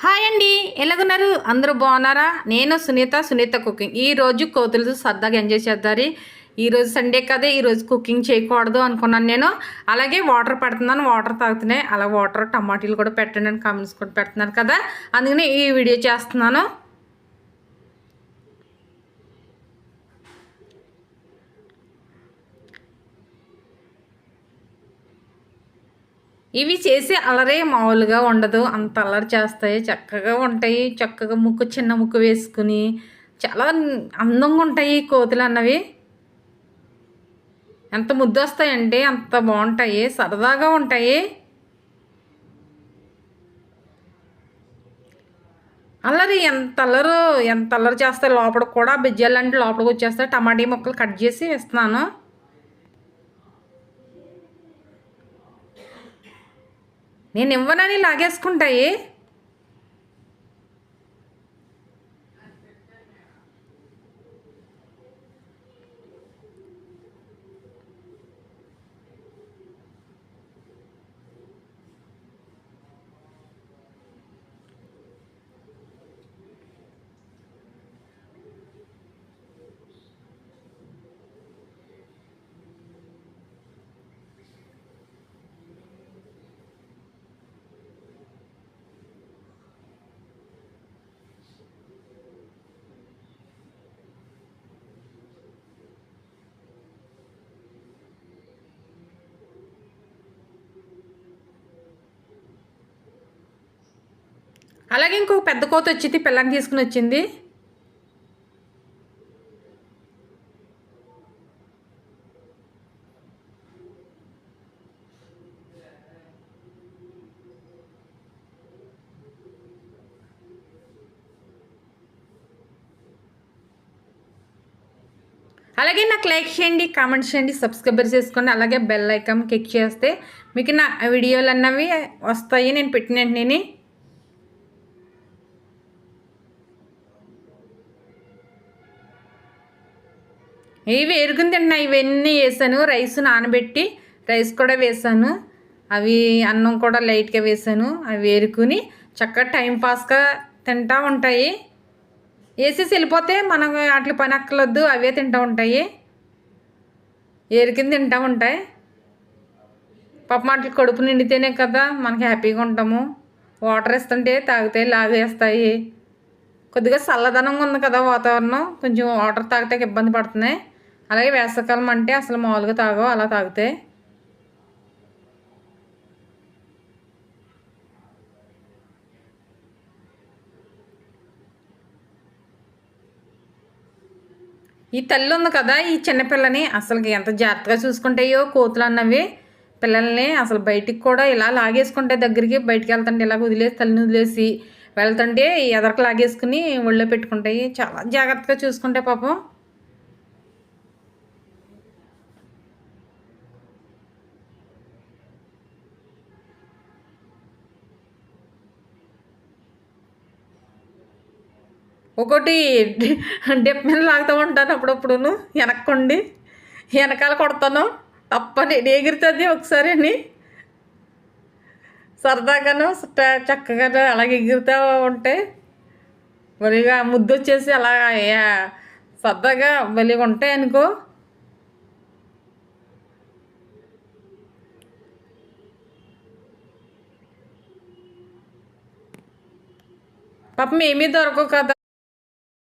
Hi అండి, ఎలాగున్నారు? అందరూ బాగున్నారా? నేను సునీత కుకింగ్. ఈరోజు కోతులతో సరదాగా ఎంజాయ్ చేద్దారు. ఈరోజు సండే కదా, ఈరోజు కుకింగ్ చేయకూడదు అనుకున్నాను నేను. అలాగే వాటర్ పెడుతున్నాను, వాటర్ తాగుతున్నాయి. అలా వాటర్ టమాటీలు కూడా పెట్టండి అని కామెంట్స్ కూడా పెడుతున్నారు కదా, అందుకని ఈ వీడియో చేస్తున్నాను. ఇవి చేసి అలరే మామూలుగా ఉండదు, అంత అల్లరి చేస్తాయి, చక్కగా ఉంటాయి. చక్కగా చిన్న ముక్కు వేసుకుని చాలా అందంగా ఉంటాయి కోతులు అన్నవి. ఎంత ముద్దు వస్తాయంటే అంత బాగుంటాయి, సరదాగా ఉంటాయి. అల్లరి ఎంత అల్లరి చేస్తాయి. లోపలికి కూడా బిజ్జాలంటే లోపలికి వచ్చేస్తాయి. టమాటీ ముక్కలు కట్ చేసి ఇస్తున్నాను. నేను ఇవ్వనని లాగేసుకుంటాయి. అలాగే ఇంకొక పెద్ద కోత వచ్చింది, పిల్లని తీసుకుని వచ్చింది. అలాగే నాకు లైక్ చేయండి, కామెంట్స్ చేయండి, సబ్స్క్రైబర్ చేసుకోండి. అలాగే బెల్ ఐకాన్ క్లిక్ చేస్తే మీకు నా వీడియోలు అన్నవి వస్తాయి నేను పెట్టిన వెంటనే. ఇవి ఎరుగుని తిన్నా, ఇవన్నీ వేసాను. రైస్ నానబెట్టి రైస్ కూడా వేసాను. అవి అన్నం కూడా లైట్గా వేసాను. అవి వేరుకుని చక్కగా టైంపాస్గా తింటూ ఉంటాయి. వేసేసి వెళ్ళిపోతే మనం వాటి పని అక్కర్లొద్దు, అవే తింటూ ఉంటాయి. ఏరుకింది తింటూ ఉంటాయి. పాప మాటలు కడుపు నిండితేనే కదా మనకి హ్యాపీగా ఉంటాము. వాటర్ ఇస్తుంటే తాగితే లాగేస్తాయి. కొద్దిగా చల్లదనంగా ఉంది కదా వాతావరణం, కొంచెం వాటర్ తాగితే ఇబ్బంది పడుతున్నాయి. అలాగే వేసవకాలం అంటే అసలు మామూలుగా తాగవు, అలా తాగితే. ఈ తల్లి ఉంది కదా, ఈ చిన్నపిల్లని అసలు ఎంత జాగ్రత్తగా చూసుకుంటాయో కోతులు అన్నవి. పిల్లల్ని అసలు బయటికి కూడా ఇలా లాగేసుకుంటే, దగ్గరికి బయటికి వెళ్తుంటే ఇలా వదిలేసి, తల్లిని వదిలేసి వెళ్తుంటే ఎదరకు లాగేసుకుని ఒళ్ళో పెట్టుకుంటాయి. చాలా జాగ్రత్తగా చూసుకుంటే పాపం. ఒకటి డిప్ మీద లాగుతూ ఉంటాను అప్పుడప్పుడును, వెనక్కుండి వెనకాల కొడతాను. తప్పని ఎగురుతుంది ఒకసారి అని సరదాగాను చక్కగా అలాగే ఎగురుతూ ఉంటే బలిగా ముద్దు వచ్చేసి అలా సరదాగా బలిగా ఉంటాయి అనుకో. పాపం ఏమీ దొరకవు కదా.